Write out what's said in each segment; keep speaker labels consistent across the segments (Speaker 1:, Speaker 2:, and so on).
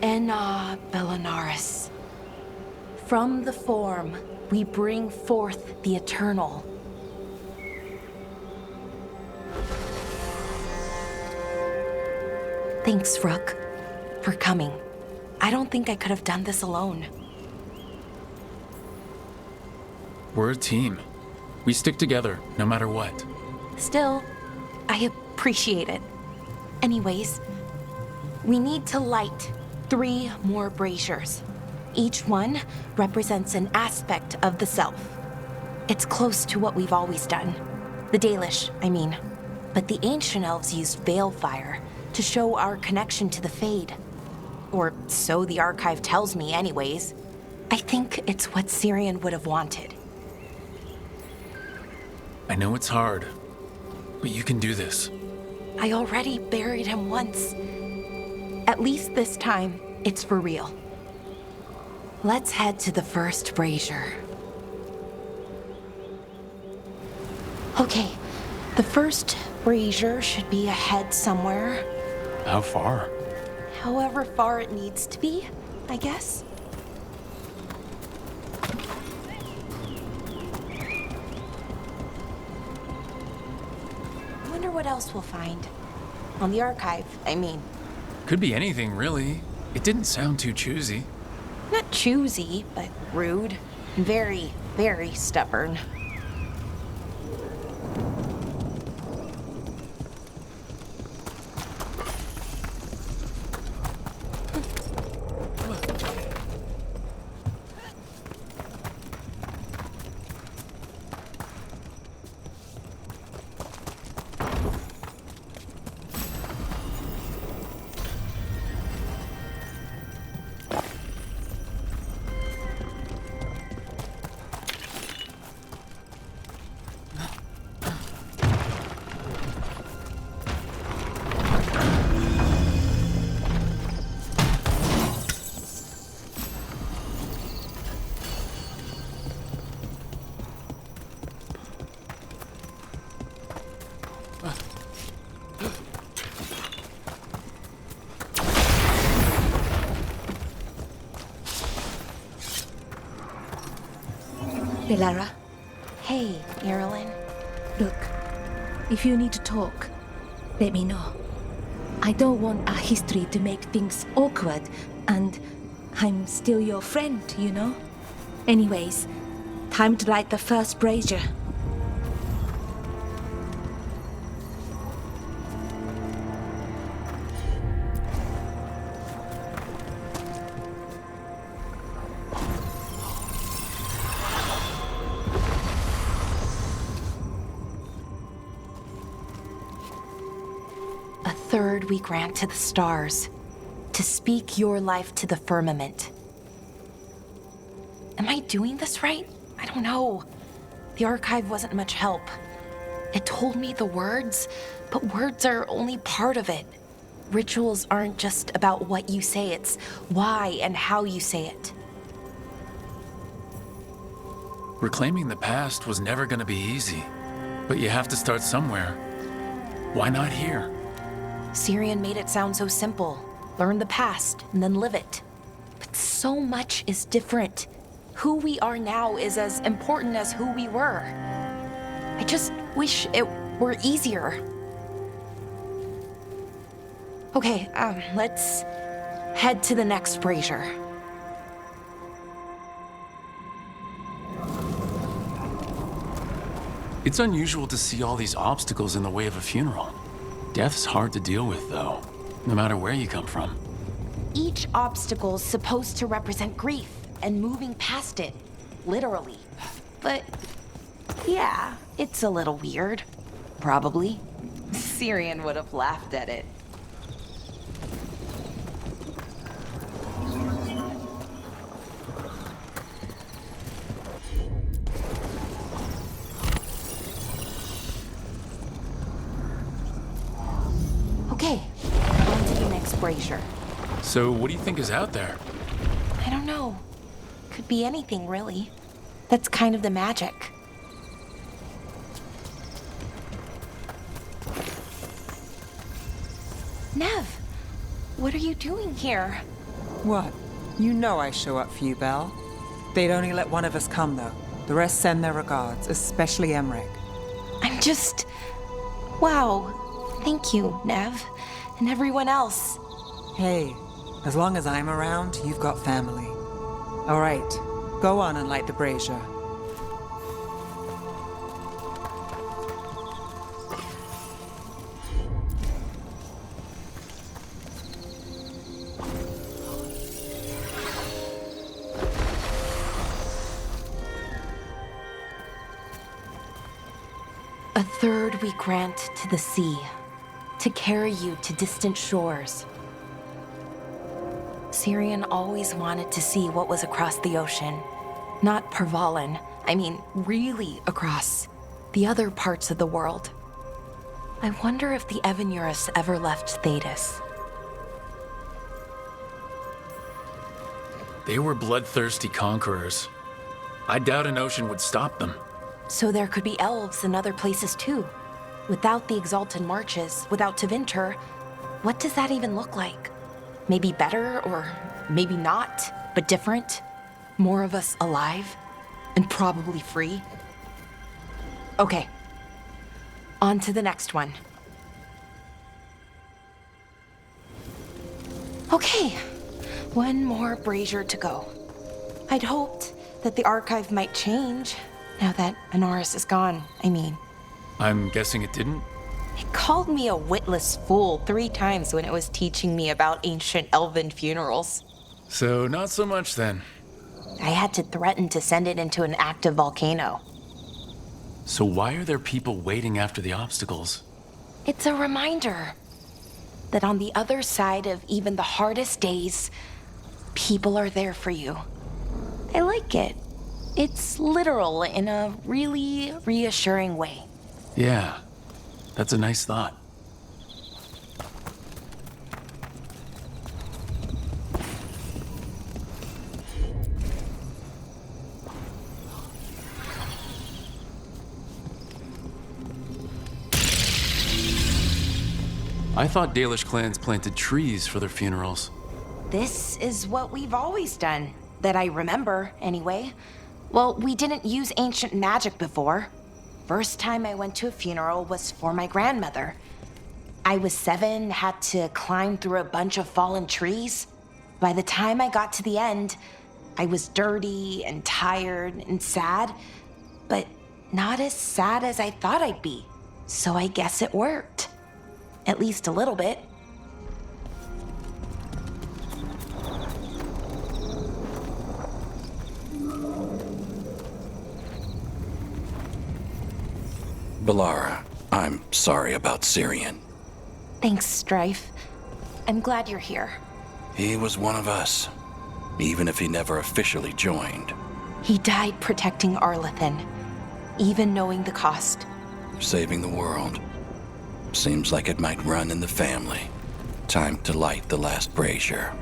Speaker 1: Enna Bellaris. From the form, we bring forth the eternal. Thanks, Rook, for coming. I don't think I could have done this alone.
Speaker 2: We're a team. We stick together, no matter what.
Speaker 1: Still, I appreciate it. Anyways, we need to light 3 more braziers. Each one represents an aspect of the self. It's close to what we've always done. The Dalish, I mean. But the ancient elves used veil fire to show our connection to the Fade. Or so the archive tells me anyways. I think it's what Syrian would have wanted.
Speaker 2: I know it's hard, but you can do this.
Speaker 1: I already buried him once. At least this time, it's for real. Let's head to the first brazier. Okay, the first brazier should be ahead somewhere.
Speaker 2: How far?
Speaker 1: However far it needs to be, I guess. I wonder what else we'll find. On the archive, I mean.
Speaker 2: Could be anything, really. It didn't sound too choosy.
Speaker 1: Not choosy, but rude. Very, very stubborn.
Speaker 3: Bellera,
Speaker 1: Hey, Marilyn.
Speaker 3: look, if you need to talk, let me know. I don't want our history to make things awkward, and I'm still your friend, you know? Anyways, time to light the first brazier.
Speaker 1: A third we grant to the stars, to speak your life to the firmament. Am I doing this right? I don't know. The archive wasn't much help. It told me the words, but words are only part of it. Rituals aren't just about what you say, it's why and how you say it.
Speaker 2: Reclaiming the past was never going to be easy, but you have to start somewhere. Why not here?
Speaker 1: Syrian made it sound so simple. Learn the past and then live it. But so much is different. Who we are now is as important as who we were. I just wish it were easier. Okay, let's head to the next brazier.
Speaker 2: It's unusual to see all these obstacles in the way of a funeral. Death's hard to deal with, though, no matter where you come from.
Speaker 1: Each obstacle's supposed to represent grief and moving past it, literally. But yeah, it's a little weird. Probably. Syrian would have laughed at it. Okay, on to the next brazier.
Speaker 2: So what do you think is out there?
Speaker 1: I don't know. Could be anything, really. That's kind of the magic. Nev, what are you doing here?
Speaker 4: What? You know I show up for you, Belle. They'd only let one of us come, though. The rest send their regards, especially Emmerich.
Speaker 1: I'm just... Wow. Thank you, Nev. And everyone else.
Speaker 4: Hey, as long as I'm around, you've got family. All right, go on and light the brazier.
Speaker 1: A third we grant to the sea, to carry you to distant shores. Syrian always wanted to see what was across the ocean. Not Pervalin, I mean really across the other parts of the world. I wonder if the Evanurus ever left Thetis.
Speaker 2: They were bloodthirsty conquerors. I doubt an ocean would stop them.
Speaker 1: So there could be elves in other places too. Without the Exalted Marches, without Tevinter, what does that even look like? Maybe better, or maybe not, but different? More of us alive, and probably free? Okay, on to the next one. Okay, one more brazier to go. I'd hoped that the archive might change, now that Anaris is gone, I mean.
Speaker 2: I'm guessing it didn't?
Speaker 1: It called me a witless fool 3 times when it was teaching me about ancient elven funerals.
Speaker 2: So not so much then.
Speaker 1: I had to threaten to send it into an active volcano.
Speaker 2: So why are there people waiting after the obstacles?
Speaker 1: It's a reminder that on the other side of even the hardest days, people are there for you. I like it. It's literal in a really reassuring way.
Speaker 2: Yeah, that's a nice thought. I thought Dalish clans planted trees for their funerals.
Speaker 1: This is what we've always done, that I remember, anyway. Well, we didn't use ancient magic before. First time I went to a funeral was for my grandmother. I was 7, had to climb through a bunch of fallen trees. By the time I got to the end, I was dirty and tired and sad, but not as sad as I thought I'd be. So I guess it worked. At least a little bit.
Speaker 5: Bellera, I'm sorry about Syrian.
Speaker 1: Thanks, Strife. I'm glad you're here.
Speaker 5: He was one of us, even if he never officially joined.
Speaker 1: He died protecting Arlathan, even knowing the cost.
Speaker 5: Saving the world. Seems like it might run in the family. Time to light the last brazier.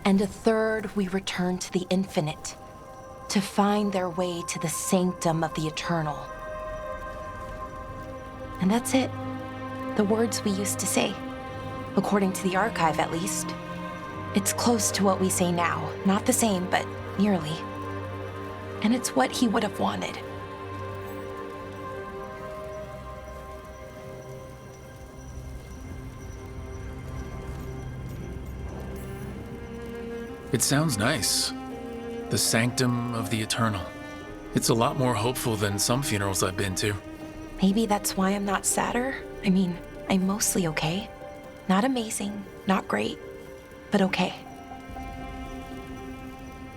Speaker 1: And a third we return to the infinite, to find their way to the sanctum of the eternal. And that's it. The words we used to say. According to the archive, at least. It's close to what we say now. Not the same, but nearly. And it's what he would have wanted.
Speaker 2: It sounds nice. The sanctum of the eternal. It's a lot more hopeful than some funerals I've been to.
Speaker 1: Maybe that's why I'm not sadder. I mean, I'm mostly okay. Not amazing, not great, but okay.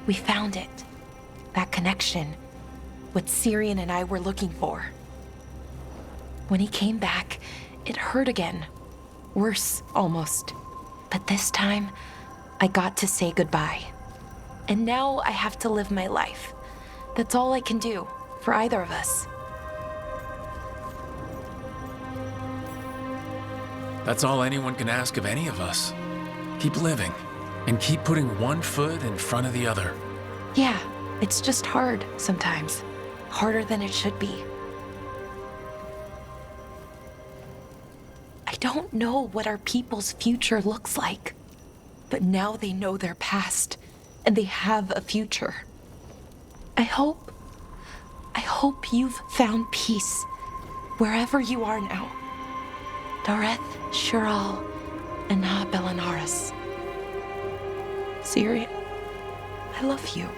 Speaker 1: We found it. That connection. What Syrian and I were looking for. When he came back, it hurt again. Worse, almost. But this time, I got to say goodbye. And now I have to live my life. That's all I can do, for either of us.
Speaker 2: That's all anyone can ask of any of us. Keep living, and keep putting one foot in front of the other.
Speaker 1: Yeah, it's just hard sometimes. Harder than it should be. I don't know what our people's future looks like. But now they know their past, and they have a future. I hope you've found peace wherever you are now. Dareth, Shural, and Na Belanaris. Syria, I love you.